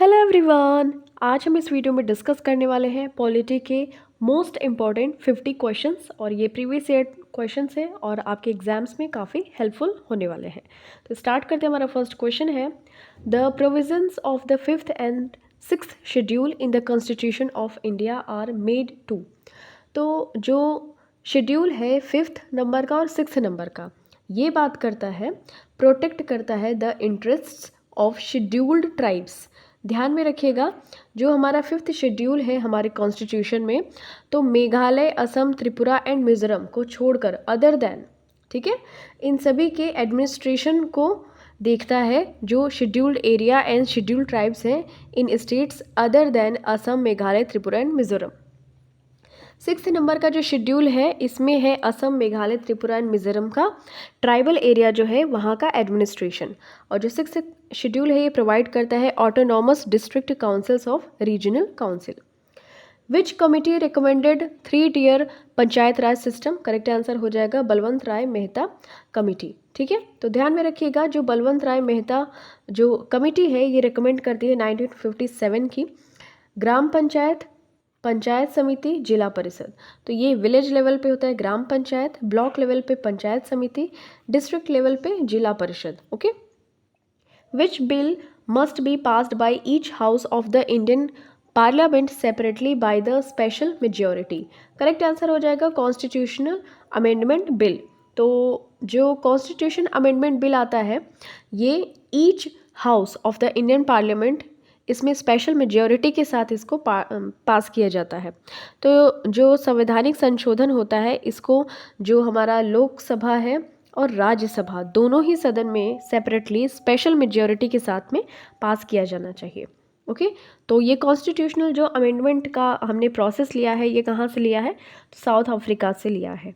Hello everyone. आज हम इस वीडियो में डिस्कस करने वाले हैं पॉलिटी के मोस्ट इम्पॉर्टेंट 50 क्वेश्चंस और ये प्रीवियस ईयर क्वेश्चंस हैं और आपके एग्जाम्स में काफ़ी हेल्पफुल होने वाले हैं। तो स्टार्ट करते हैं। हमारा फर्स्ट क्वेश्चन है, the provisions of the 5th and 6th schedule in the constitution of India are made to. तो जो शेड्यूल है 5th नंबर का और 6th नंबर का, ये बात करता है, प्रोटेक्ट करता है the interests of scheduled tribes. ध्यान में रखिएगा, जो हमारा 5th शेड्यूल है हमारे कॉन्स्टिट्यूशन में, तो मेघालय, असम, त्रिपुरा एंड मिजोरम को छोड़कर अदर दैन, ठीक है, इन सभी के एडमिनिस्ट्रेशन को देखता है जो scheduled area and scheduled tribes हैं in states other than Assam, Meghalaya, Tripura and Mizoram. 6th number का जो शेड्यूल है इसमें है असम, मेघालय, त्रिपुरा एंड मिजोरम का ट्राइबल एरिया जो है वहाँ का एडमिनिस्ट्रेशन। और जो 6th शेड्यूल है ये प्रोवाइड करता है autonomous district councils of regional council. Which committee recommended 3-tier panchayat Raj system? Correct answer हो जाएगा बलवंत राय मेहता कमिटी। ठीक है, तो ध्यान में रखिएगा, जो बलवंत राय मेहता जो कमिटी है ये रिकमेंड करती है 1957 की ग्राम पंचायत, पंचायत समिति, जिला परिषद। तो ये विलेज लेवल पे होता है ग्राम पंचायत, ब्लॉक लेवल पे पंचायत समिति, डिस्ट्रिक्ट लेवल पे जिला परिषद। Okay, which bill must be passed by each house of the Indian parliament separately by the special majority? Correct answer हो जाएगा कॉन्स्टिट्यूशनल अमेंडमेंट बिल। तो जो कॉन्स्टिट्यूशन अमेंडमेंट बिल आता है ये each house of the Indian parliament, इसमें special majority के साथ इसको पास किया जाता है। तो जो संवैधानिक संशोधन होता है इसको जो हमारा लोकसभा है और राज्यसभा दोनों ही सदन में सेपरेटली स्पेशल मेजॉरिटी के साथ में पास किया जाना चाहिए। ओके, तो ये कॉन्स्टिट्यूशनल जो अमेंडमेंट का हमने प्रोसेस लिया है ये कहाँ से लिया है? तो साउथ अफ्रीका से लिया है।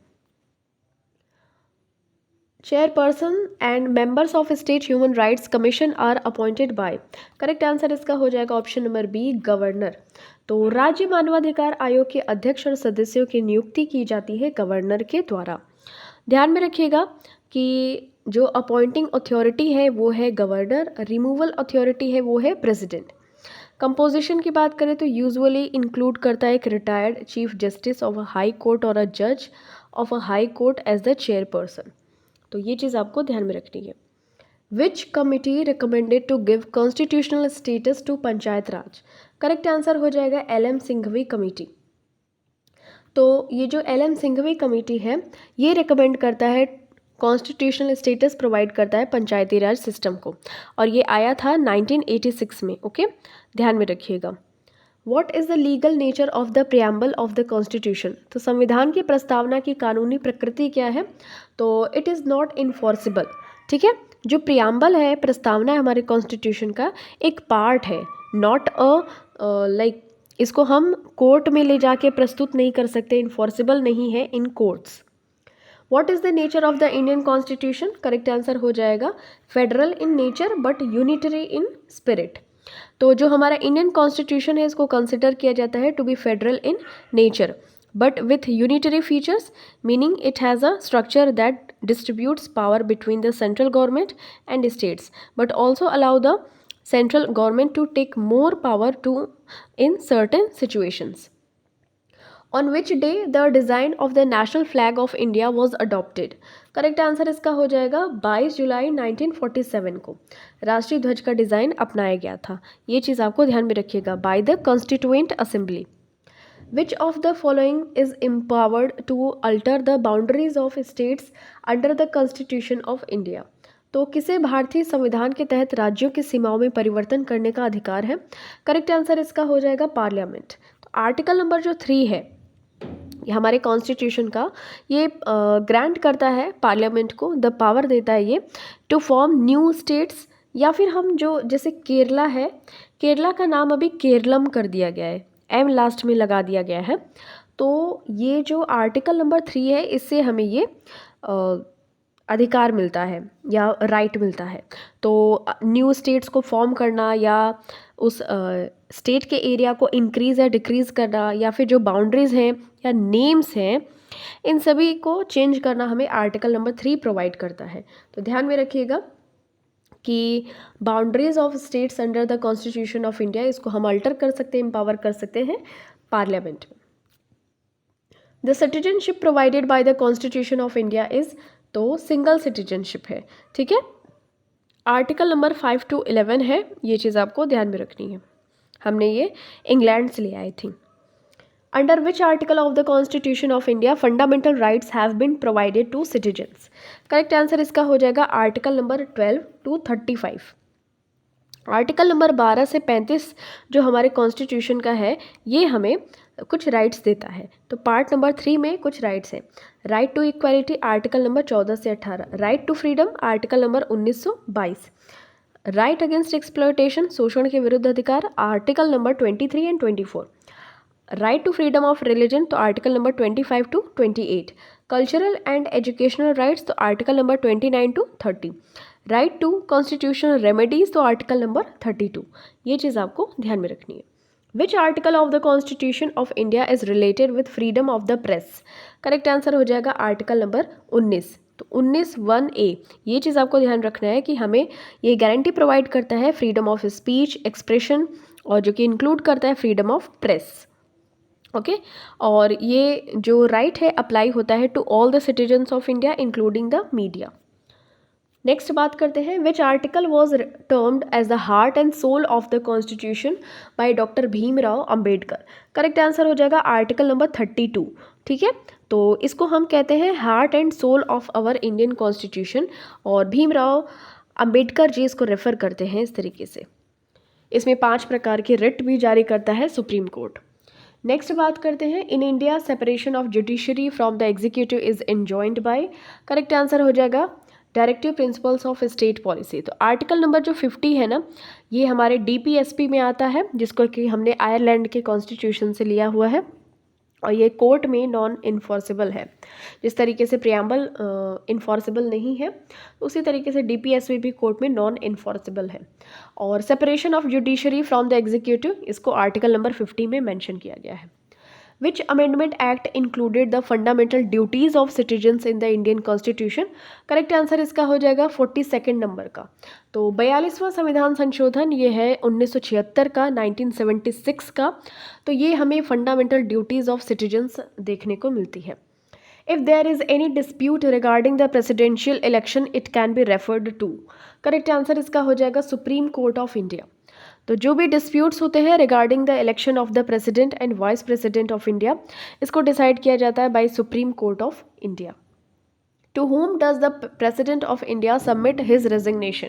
Chairperson and members of state human rights commission are appointed by? Correct answer इसका हो जाएगा ऑप्शन नंबर बी, गवर्नर। तो राज्य मानवाधिकार आयोग के अध्यक्ष और सदस्यों की नियुक्ति की जाती है गवर्नर के द्वारा। ध्यान में रखिएगा कि जो अपॉइंटिंग अथॉरिटी है वो है गवर्नर, रिमूवल अथॉरिटी है वो है प्रेसिडेंट। कंपोजिशन की बात करें तो यूजुअली इंक्लूड करता है एक retired chief justice of a high court और अ जज of a high court as the chairperson. तो ये चीज़ आपको ध्यान में रखनी है। Which committee recommended to give constitutional status to panchayat raj? Correct answer हो जाएगा LM सिंघवी कमेटी। तो ये जो LM सिंघवी कमेटी है ये रिकमेंड करता है कॉन्स्टिट्यूशनल स्टेटस प्रोवाइड करता है पंचायती राज सिस्टम को, और ये आया था 1986 में। ओके, ध्यान में रखिएगा। What is the legal nature of the preamble of the Constitution? तो संविधान की प्रस्तावना की कानूनी प्रकृति क्या है? तो इट इज़ नॉट इन्फोर्सिबल। ठीक है, जो प्रियम्बल है, प्रस्तावना है हमारे कॉन्स्टिट्यूशन का एक पार्ट है, नॉट लाइक इसको हम कोर्ट में ले जाके प्रस्तुत नहीं कर सकते, इन्फोर्सिबल नहीं है in courts. What is the nature of the Indian Constitution? Correct answer हो जाएगा federal in nature but unitary in spirit. तो जो हमारा इंडियन कॉन्स्टिट्यूशन है इसको कंसिडर किया जाता है to be federal in nature but with unitary features, meaning it has a structure that distributes power between the central government and states but also allow the central government to take more power to in certain situations. On which day the design of the national flag of India was adopted? Correct answer इसका हो जाएगा 22 जुलाई 1947 को राष्ट्रीय ध्वज का design अपनाया गया था। ये चीज़ आपको ध्यान में रखिएगा, by the constituent assembly. Which of the following is empowered to alter the boundaries of states under the constitution of India? तो किसे भारतीय संविधान के तहत राज्यों की सीमाओं में परिवर्तन करने का अधिकार है? करेक्ट आंसर इसका हो जाएगा पार्लियामेंट। तो आर्टिकल नंबर जो 3 है हमारे कॉन्स्टिट्यूशन का, ये ग्रांट करता है पार्लियामेंट को, द पावर देता है ये टू फॉर्म न्यू स्टेट्स, या फिर हम जो जैसे केरला है, केरला का नाम अभी केरलम कर दिया गया है, एम लास्ट में लगा दिया गया है। तो ये जो आर्टिकल नंबर 3 है इससे हमें ये अधिकार मिलता है या राइट मिलता है। तो न्यू स्टेट्स को फॉर्म करना या उस स्टेट के एरिया को इंक्रीज़ या डिक्रीज़ करना, या फिर जो बाउंड्रीज़ हैं या नेम्स हैं इन सभी को चेंज करना हमें आर्टिकल नंबर 3 प्रोवाइड करता है। तो ध्यान में रखिएगा कि boundaries of states under the constitution of India, इसको हम अल्टर कर सकते हैं, एम्पावर कर सकते हैं पार्लियामेंट में। The citizenship provided by the constitution of India is, तो सिंगल सिटीजनशिप है, ठीक है। आर्टिकल नंबर 5 to 11 है, ये चीज़ आपको ध्यान में रखनी है, हमने ये इंग्लैंड से लिया I think. Under which article of the constitution of India fundamental rights have been provided to citizens. Correct answer इसका हो जाएगा article number 12 to 35। Article number 12 से 35 जो हमारे कॉन्स्टिट्यूशन का है, ये हमें कुछ राइट्स देता है। तो पार्ट नंबर 3 में कुछ राइट्स हैं। Right to equality article number 14 से 18, right to freedom article number 1922, right against exploitation शोषण के विरुद्ध अधिकार article number 23 and 24, right to freedom of religion तो article number 25 to 28, cultural and educational rights तो article number 29 to 30, right to constitutional remedies तो article number 32। ये चीज़ आपको ध्यान में रखनी है। Which article of the constitution of India is related with freedom of the press. Correct answer हो जाएगा आर्टिकल नंबर 19, तो 19(1)(a). ये चीज़ आपको ध्यान रखना है कि हमें ये गारंटी प्रोवाइड करता है फ्रीडम ऑफ स्पीच, एक्सप्रेशन, और जो कि इंक्लूड करता है फ्रीडम ऑफ प्रेस। ओके और ये जो राइट है अप्लाई होता है to all the citizens of India including the media. Next बात करते हैं, which article was termed as the heart and soul of the constitution by doctor Bhimrao Ambedkar. Correct answer हो जाएगा आर्टिकल नंबर 32, ठीक है। तो इसको हम कहते हैं heart and soul of our Indian constitution, और भीमराव अंबेडकर जी इसको रेफर करते हैं इस तरीके से। इसमें 5 प्रकार के रिट भी जारी करता है सुप्रीम कोर्ट। नेक्स्ट बात करते हैं, in India separation of judiciary from the executive is enjoined by. Correct answer हो जाएगा directive principles of state policy. तो आर्टिकल नंबर जो 50 है ना, ये हमारे DPSP में आता है, जिसको कि हमने आयरलैंड के कॉन्स्टिट्यूशन से लिया हुआ है, और ये कोर्ट में नॉन इन्फॉर्सेबल है। जिस तरीके से प्रियम्बल इन्फॉर्सेबल नहीं है, उसी तरीके से DPSP भी कोर्ट में नॉन इन्फॉर्सेबल है। और separation of judiciary from the executive, इसको आर्टिकल नंबर 50 में मेंशन किया गया है। विच amendment act included the fundamental duties of citizens in the Indian constitution. Correct answer इसका हो जाएगा 42 नंबर का। तो 42वां संविधान संशोधन ये है 1976 का, 1976 का। तो ये हमें फंडामेंटल ड्यूटीज़ ऑफ सिटीजन्स देखने को मिलती है। If there is any dispute regarding the presidential election it can be referred to. Correct answer इसका हो जाएगा सुप्रीम कोर्ट ऑफ इंडिया। तो जो भी डिस्प्यूट्स होते हैं regarding the election of the president and vice president of India, इसको decide किया जाता है by supreme court of India. To whom does the president of India submit his resignation.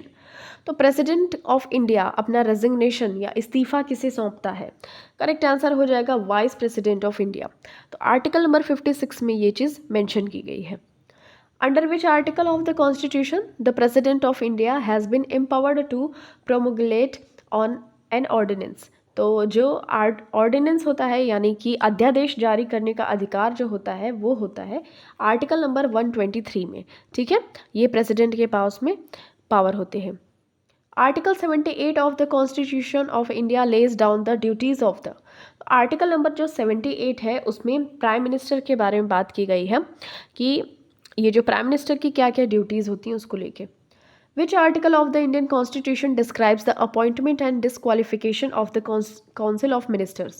तो प्रेसिडेंट ऑफ इंडिया अपना resignation या इस्तीफा किसे सौंपता है। करेक्ट आंसर हो जाएगा वाइस प्रेसिडेंट ऑफ इंडिया। तो आर्टिकल नंबर 56 में ये चीज़ मेंशन की गई है। Under which article of the constitution the president of India has been empowered to promulgate on an ordinance. तो जो ऑर्डिनेंस होता है, यानी कि अध्यादेश जारी करने का अधिकार जो होता है, वो होता है आर्टिकल नंबर 123 में, ठीक है। ये प्रेसिडेंट के पास में पावर होते हैं। Article 78 of the constitution of India lays down the duties of the. Article number जो 78 है उसमें प्राइम मिनिस्टर के बारे में बात की गई है कि ये जो प्राइम मिनिस्टर की क्या क्या ड्यूटीज़ होती हैं उसको लेके। Which article of the Indian Constitution describes the appointment and disqualification of the Council of Ministers?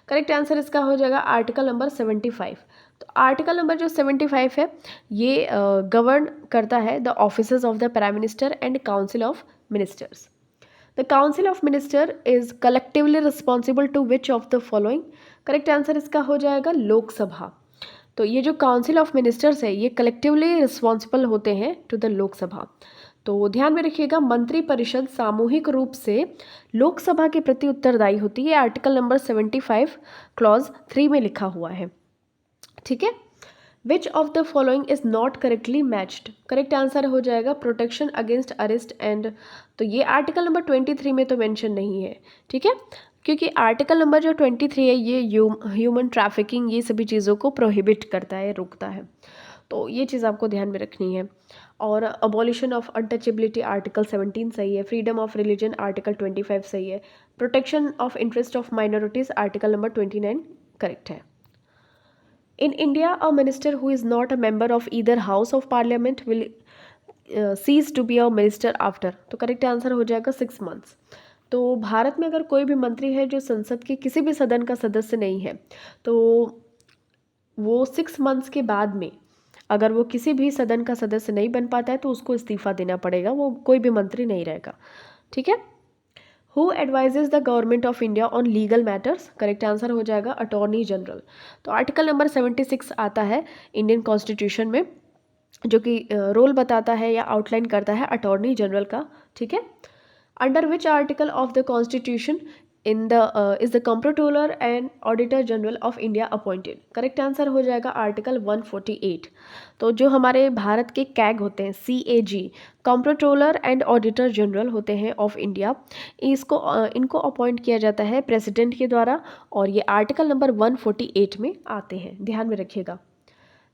Correct answer इसका हो जाएगा आर्टिकल नंबर 75। तो आर्टिकल नंबर जो 75 है ये गवर्न करता है the offices of the prime minister and council of ministers. The council of minister is collectively responsible to which of the following. Correct answer इसका हो जाएगा लोकसभा। तो ये जो काउंसिल ऑफ मिनिस्टर्स है ये कलेक्टिवली रिस्पॉन्सिबल होते हैं टू द लोकसभा। तो ध्यान में रखिएगा, मंत्री परिषद सामूहिक रूप से लोकसभा के प्रति उत्तरदायी होती है। आर्टिकल नंबर 75 क्लॉज 3 में लिखा हुआ है, ठीक है। Which of the following is not correctly matched. Correct answer हो जाएगा प्रोटेक्शन अगेंस्ट अरेस्ट एंड। तो ये आर्टिकल नंबर 23 में तो मेंशन नहीं है, ठीक है, क्योंकि आर्टिकल नंबर जो 23 है ये ह्यूमन ट्रैफिकिंग ये सभी चीज़ों को प्रोहिबिट करता है, रोकता है। तो ये चीज़ आपको ध्यान में रखनी है। और अबॉलिशन ऑफ अनटचेबिलिटी आर्टिकल 17 सही है, फ्रीडम ऑफ रिलीजन आर्टिकल 25 सही है, protection of interest of minorities article number 29 correct है। In India a minister who is not a member of either house of parliament will cease to be a minister after, तो correct answer हो जाएगा 6 months. तो भारत में अगर कोई भी मंत्री है जो संसद के किसी भी सदन का सदस्य नहीं है, तो वो 6 मंथ्स के बाद में अगर वो किसी भी सदन का सदस्य नहीं बन पाता है तो उसको इस्तीफा देना पड़ेगा, वो कोई भी मंत्री नहीं रहेगा। ठीक है। Who advises the government of India on legal matters, correct answer हो जाएगा अटॉर्नी जनरल। तो आर्टिकल नंबर 76 आता है इंडियन कॉन्स्टिट्यूशन में, जो कि रोल बताता है या आउटलाइन करता है अटॉर्नी जनरल का। ठीक है। Under which article of the constitution in the is the comptroller and auditor general of India appointed, correct answer हो जाएगा आर्टिकल 148। तो जो हमारे भारत के कैग होते हैं, CAG, comptroller and auditor general होते हैं ऑफ इंडिया, इनको अपॉइंट किया जाता है प्रेसिडेंट के द्वारा, और ये आर्टिकल नंबर 148 में आते हैं, ध्यान में रखिएगा।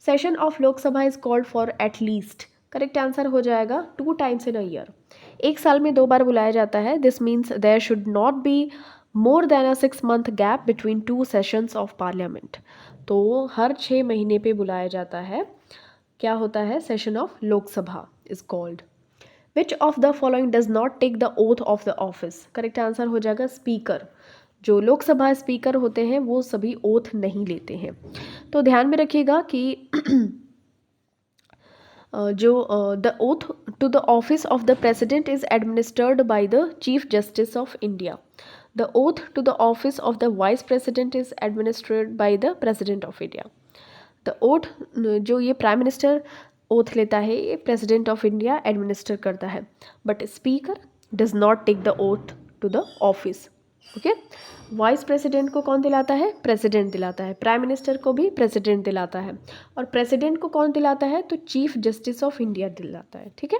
Session of Lok Sabha is called for at least, correct answer हो जाएगा 2 टाइम्स इन अ ईयर, एक साल में 2 बार बुलाया जाता है। This means there should not be more than a 6 month gap between 2 sessions of parliament. तो हर 6 महीने पे बुलाया जाता है, क्या होता है, session of Lok Sabha is called. Which of the following does not take the oath of the office, correct answer हो जाएगा स्पीकर। जो लोकसभा स्पीकर होते हैं वो सभी ओथ नहीं लेते हैं। तो ध्यान में रखिएगा कि the oath to the office of the president is administered by the chief justice of India. The oath to the office of the vice president is administered by the president of India. The oath जो ये prime minister oath लेता है, ये president of India administer करता है, but speaker does not take the oath to the office. Okay. Vice president को कौन दिलाता है, प्रेसिडेंट दिलाता है, प्राइम मिनिस्टर को भी प्रेसिडेंट दिलाता है, और प्रेसिडेंट को कौन दिलाता है, तो चीफ जस्टिस ऑफ इंडिया दिलाता है। ठीक है।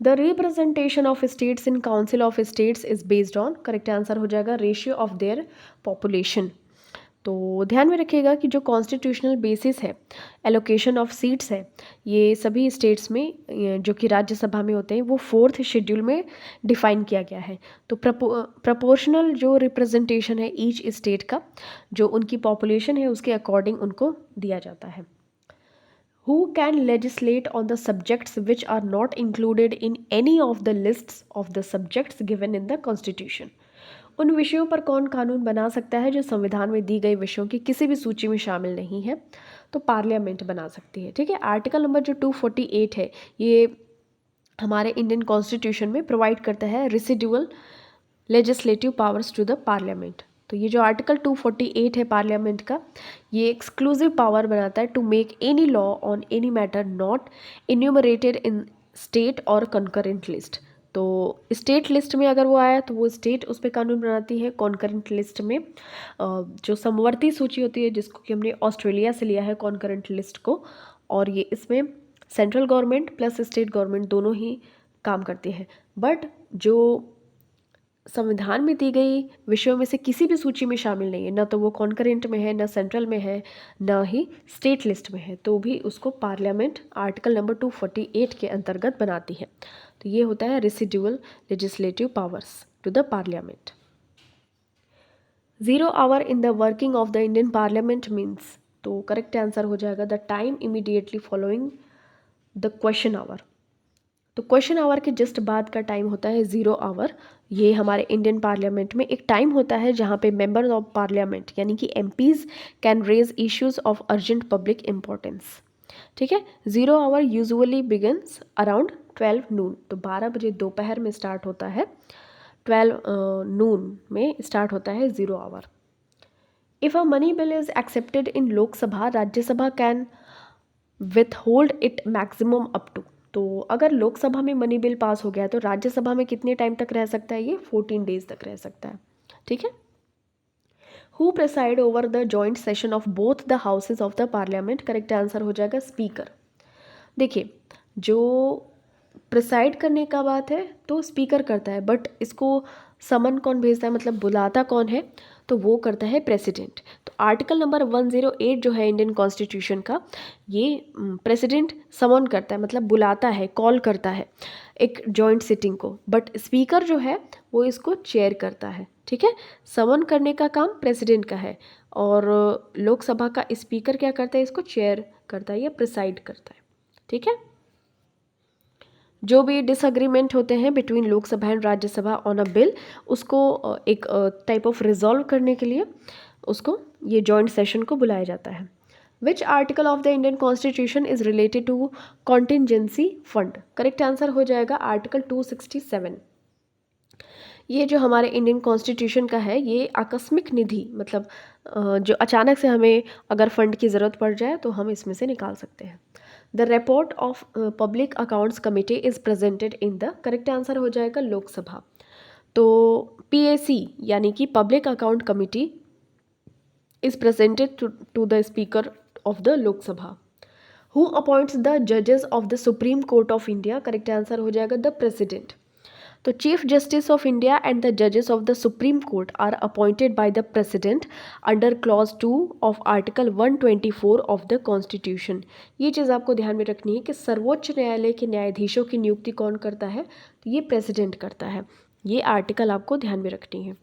The representation of states in council of states is based on, correct answer हो जाएगा रेशियो ऑफ देयर पॉपुलेशन। तो ध्यान में रखिएगा कि जो कॉन्स्टिट्यूशनल बेसिस है, एलोकेशन ऑफ सीट्स है, ये सभी स्टेट्स में जो कि राज्यसभा में होते हैं वो 4th शेड्यूल में डिफाइन किया गया है। तो प्रपोर्शनल जो रिप्रेजेंटेशन है ईच स्टेट का, जो उनकी पॉपुलेशन है उसके अकॉर्डिंग उनको दिया जाता है। Who can legislate on the subjects which are not included in any of the lists of the subjects given in the Constitution? उन विषयों पर कौन कानून बना सकता है जो संविधान में दी गई विषयों की किसी भी सूची में शामिल नहीं है, तो पार्लियामेंट बना सकती है। ठीक है। आर्टिकल नंबर जो 248 है, ये हमारे इंडियन कॉन्स्टिट्यूशन में प्रोवाइड करता है residual legislative powers to the parliament. तो ये जो आर्टिकल 248 है पार्लियामेंट का, ये एक्सक्लूसिव पावर बनाता है to make any law on any matter not enumerated in state और कंकरेंट लिस्ट। तो स्टेट लिस्ट में अगर वो आया तो वो स्टेट उस पर कानून बनाती है, कॉन्करेंट लिस्ट में जो समवर्ती सूची होती है, जिसको कि हमने ऑस्ट्रेलिया से लिया है कॉन्करेंट लिस्ट को, और ये इसमें central government plus state government दोनों ही काम करते हैं। बट जो संविधान में दी गई विषयों में से किसी भी सूची में शामिल नहीं है, ना तो वो कॉन्करेंट में है, ना सेंट्रल में है, ना ही स्टेट लिस्ट में है, तो भी उसको पार्लियामेंट आर्टिकल नंबर 248 के अंतर्गत बनाती है। तो ये होता है residual legislative powers to the parliament. 0 hour in the working of the Indian parliament means, तो करेक्ट आंसर हो जाएगा the time immediately following the question hour. तो क्वेश्चन आवर के जस्ट बाद का टाइम होता है 0 आवर। ये हमारे इंडियन पार्लियामेंट में एक टाइम होता है जहाँ पे मेंबर्स ऑफ पार्लियामेंट यानी कि MPs can raise issues of urgent public importance. ठीक है। 0 hour usually begins around 12 noon, तो 12 बजे दोपहर में स्टार्ट होता है, 12 नून में स्टार्ट होता है 0 hour. If a money bill is accepted in Lok Sabha, Rajya Sabha can withhold it maximum up to, तो अगर लोकसभा में मनी बिल पास हो गया तो राज्यसभा में कितने टाइम तक रह सकता है, ये 14 डेज तक रह सकता है। ठीक है। Who preside over the joint session of both the houses of the parliament, correct answer हो जाएगा स्पीकर। देखिए, जो प्रिसाइड करने का बात है तो स्पीकर करता है, बट इसको समन कौन भेजता है, मतलब बुलाता कौन है, तो वो करता है प्रेसिडेंट। तो आर्टिकल नंबर 108 जो है इंडियन कॉन्स्टिट्यूशन का, ये प्रेसिडेंट समन करता है, मतलब बुलाता है, कॉल करता है एक जॉइंट सिटिंग को, बट स्पीकर जो है वो इसको चेयर करता है। ठीक है। समन करने का काम प्रेसिडेंट का है, और लोकसभा का स्पीकर क्या करता है, इसको चेयर करता है या प्रिसाइड करता है। ठीक है। जो भी डिसएग्रीमेंट होते हैं between Lok Sabha and Rajya Sabha on a bill, उसको एक टाइप ऑफ रिजॉल्व करने के लिए उसको ये जॉइंट सेशन को बुलाया जाता है। Which article of the Indian constitution is related to contingency fund? Correct answer हो जाएगा आर्टिकल 267। ये जो हमारे इंडियन कॉन्स्टिट्यूशन का है, ये आकस्मिक निधि, मतलब जो अचानक से हमें अगर फंड की ज़रूरत पड़ जाए तो हम इसमें से निकाल सकते हैं। The report of public accounts committee is presented in the, correct answer हो जाएगा लोकसभा। तो PAC यानी कि public account committee is presented to the speaker of the Lok Sabha. Who appoints the जजेस of the supreme court of India? Correct answer हो जाएगा the president. तो chief justice of India and the जजेस of the supreme court are appointed by the president under clause 2 of article 124 of the constitution. ये चीज़ आपको ध्यान में रखनी है कि सर्वोच्च न्यायालय के न्यायाधीशों की नियुक्ति कौन करता है? तो ये प्रेसिडेंट करता है। ये आर्टिकल आपको ध्यान में रखनी है।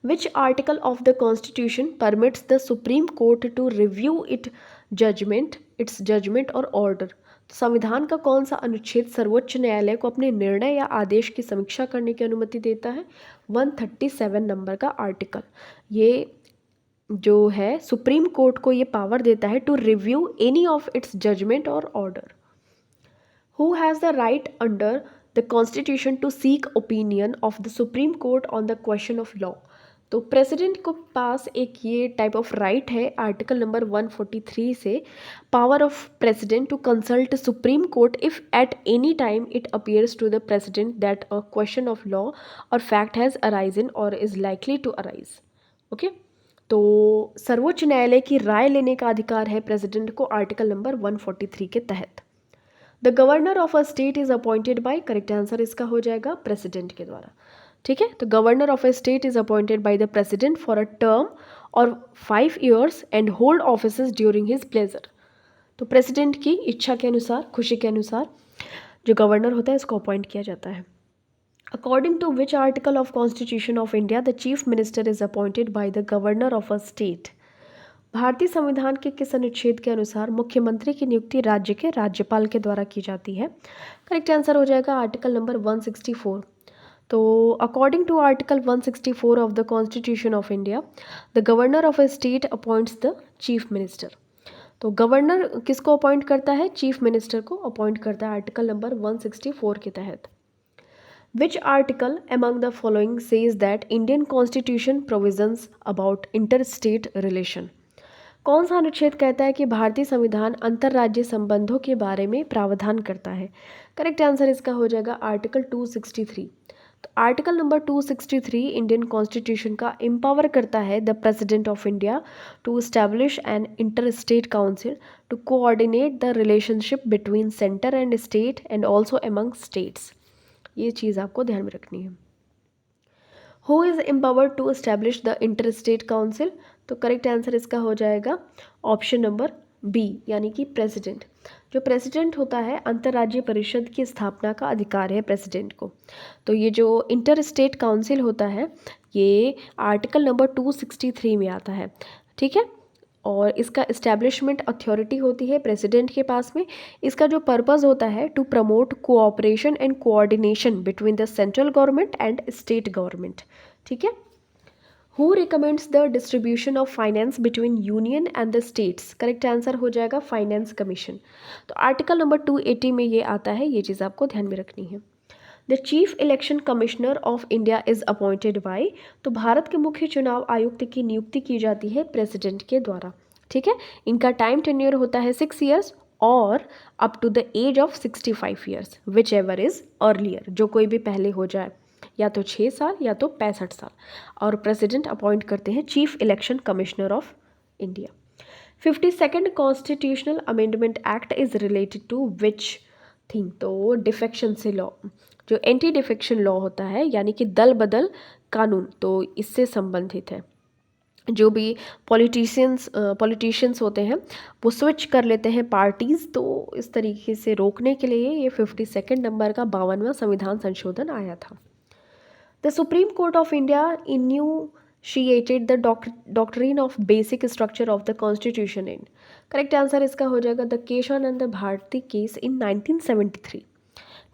Which article of the constitution permits the supreme court to review its judgement और ऑर्डर? संविधान का कौन सा अनुच्छेद सर्वोच्च न्यायालय को अपने निर्णय या आदेश की समीक्षा करने की अनुमति देता है? 137 नंबर का आर्टिकल। ये जो है सुप्रीम कोर्ट को ये पावर देता है to review any of its judgement और order. Who has the right under the constitution to seek opinion of the supreme court on the question of law? तो प्रेसिडेंट को पास एक ये टाइप ऑफ राइट है article number 143 से, power of president to consult supreme court if at any time it appears to the president that a question of law और fact has arisen और is likely to arise. Okay, तो सर्वोच्च न्यायालय की राय लेने का अधिकार है प्रेसिडेंट को आर्टिकल नंबर 143 के तहत। The governor of a state is appointed by, correct answer इसका हो जाएगा प्रेसिडेंट के द्वारा। ठीक है, तो governor of a state is appointed by the president for a term और 5 years and hold offices during his pleasure. तो प्रेसिडेंट की इच्छा के अनुसार, खुशी के अनुसार जो गवर्नर होता है इसको अपॉइंट किया जाता है। According to which article of constitution of India the chief minister is appointed by the governor of a state? भारतीय संविधान के किस अनुच्छेद के अनुसार मुख्यमंत्री की नियुक्ति राज्य के राज्यपाल के द्वारा की जाती है? करेक्ट आंसर हो जाएगा आर्टिकल नंबर 164। तो according to article 164 of the constitution of India the governor of a state appoints the chief minister. तो गवर्नर किसको अपॉइंट करता है? चीफ मिनिस्टर को अपॉइंट करता है आर्टिकल नंबर 164 के तहत। Which article among the following says that Indian Constitution provisions about interstate relation? कौन सा अनुच्छेद कहता है कि भारतीय संविधान अंतर्राज्यीय संबंधों के बारे में प्रावधान करता है? करेक्ट आंसर इसका हो जाएगा आर्टिकल 263। तो आर्टिकल नंबर 263 इंडियन कॉन्स्टिट्यूशन का एम्पावर करता है the president of India to establish an inter state council to coordinate the relationship between centre and state and also among states. ये चीज़ आपको ध्यान में रखनी है। Who is empowered to establish the inter state council? तो correct answer इसका हो जाएगा ऑप्शन नंबर बी, यानी कि प्रेसिडेंट। जो प्रेसिडेंट होता है, अंतर्राज्यीय परिषद की स्थापना का अधिकार है प्रेसिडेंट को। तो ये जो इंटर स्टेट काउंसिल होता है ये आर्टिकल नंबर 263 में आता है। ठीक है, और इसका इस्टेब्लिशमेंट अथॉरिटी होती है प्रेसिडेंट के पास में। इसका जो पर्पस होता है to promote cooperation and coordination between the central government and state government. ठीक है, who recommends the distribution of finance between union and the states? Correct answer हो जाएगा फाइनेंस कमीशन। तो आर्टिकल नंबर 280 में ये आता है, ये चीज़ आपको ध्यान में रखनी है। The chief election commissioner of India is appointed bye? तो भारत के मुख्य चुनाव आयुक्त की नियुक्ति की जाती है प्रेसिडेंट के द्वारा। ठीक है, इनका टाइम टेन्योर होता है 6 years और up to the age of 65 years, whichever is earlier, जो कोई भी पहले हो जाए, या तो 6 साल या तो 65 साल। और प्रेसिडेंट अपॉइंट करते हैं chief election commissioner of India. 52nd constitutional amendment act is related to which thing? तो डिफेक्शन से लॉ, जो एंटी डिफेक्शन लॉ होता है यानी कि दल बदल कानून, तो इससे संबंधित है। जो भी पॉलिटिशियंस होते हैं वो स्विच कर लेते हैं पार्टीज़, तो इस तरीके से रोकने के लिए ये 52nd नंबर का 52वां संविधान संशोधन आया था। The supreme court of India initiated the doctrine of basic structure of the constitution in? Correct answer इसका हो जाएगा the Kesavananda Bharati case in 1973।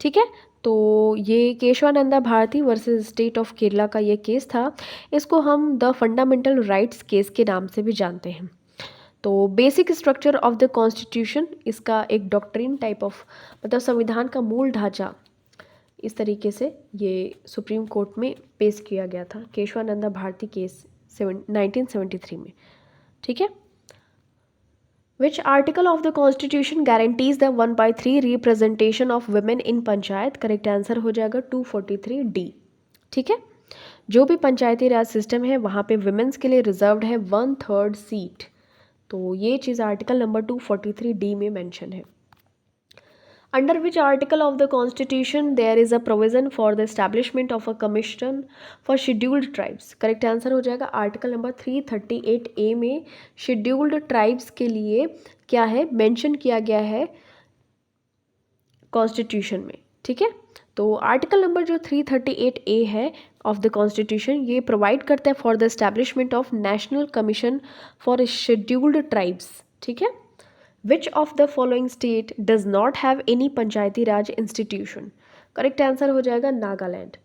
ठीक है। तो ये Kesavananda Bharati versus state of Kerala का ये केस था। इसको हम द फंडामेंटल राइट्स केस के नाम से भी जानते हैं। तो basic structure of the constitution, इसका एक डॉक्ट्रिन टाइप ऑफ, मतलब संविधान का मूल ढांचा, इस तरीके से ये सुप्रीम कोर्ट में पेश किया गया था केशवानंदा भारती केस 1973 में। ठीक है। Which article of the constitution guarantees the 1/3 representation of women in panchayat? Correct answer हो जाएगा 243 डी। ठीक है। जो भी पंचायती राज सिस्टम है वहाँ पे विमेंस के लिए रिजर्व्ड है 1/3 सीट। तो ये चीज़ आर्टिकल नंबर 243 डी में मेंशन है। Under which article of the Constitution there is a provision for the establishment of a commission for scheduled tribes? Correct answer हो जाएगा आर्टिकल नंबर 338 ए में शेड्यूल्ड ट्राइब्स के लिए क्या है मेंशन किया गया है कॉन्स्टिट्यूशन में। ठीक है। तो आर्टिकल नंबर जो 338 ए है ऑफ द कॉन्स्टिट्यूशन, ये प्रोवाइड करता है for the establishment of national commission for scheduled tribes. ठीक है। Which of the following state does not have any panchayati raj institution? Correct answer हो जाएगा नागालैंड।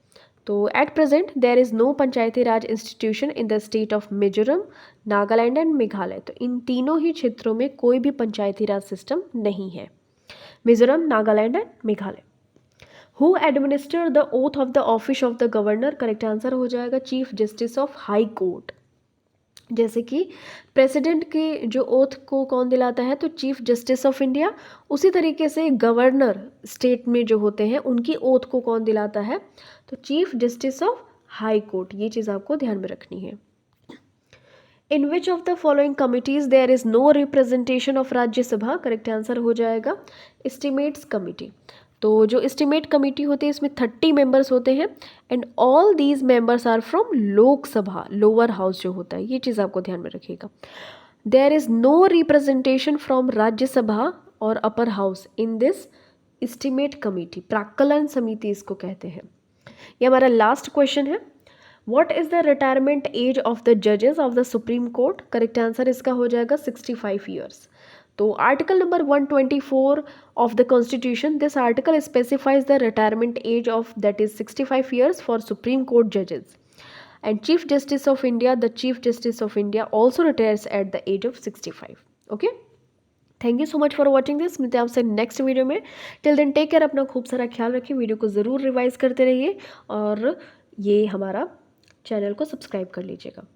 तो at present there is no panchayati raj institution in the state of Mizoram, Nagaland and Meghalaya. तो इन तीनों ही क्षेत्रों में कोई भी पंचायती राज सिस्टम नहीं है, Mizoram, Nagaland and Meghalaya. Who administer the oath of the office of the governor? Correct answer हो जाएगा chief justice of high court. जैसे कि प्रेसिडेंट के जो ओथ को कौन दिलाता है, तो चीफ जस्टिस ऑफ इंडिया। उसी तरीके से गवर्नर स्टेट में जो होते हैं उनकी ओथ को कौन दिलाता है, तो chief justice of high court. ये चीज़ आपको ध्यान में रखनी है। In which of the following committees there is no representation of Rajya Sabha? Correct answer हो जाएगा एस्टिमेट्स कमिटी। तो जो एस्टिमेट कमेटी होती है इसमें 30 मेंबर्स होते हैं and all these members are from Lok Sabha, lower house जो होता है, ये चीज़ आपको ध्यान में रखिएगा। There is no representation from Rajya Sabha और upper house in this estimate committee. प्राक्कलन समिति इसको कहते हैं। ये हमारा लास्ट क्वेश्चन है। What is the retirement age of the जजेस of the supreme court? Correct answer इसका हो जाएगा 65 ईयर्स। तो article number 124 of the constitution, this article specifies the retirement age of that is 65 years for Supreme Court judges, and Chief Justice of India, the Chief Justice of India also retires at the age of 65. Okay, thank you so much for watching this. मिलते हैं आपसे next video में। Till then take care, अपना खूब सारा ख्याल रखिए, video को ज़रूर रिवाइज करते रहिए और ये हमारा चैनल को सब्सक्राइब कर लीजिएगा।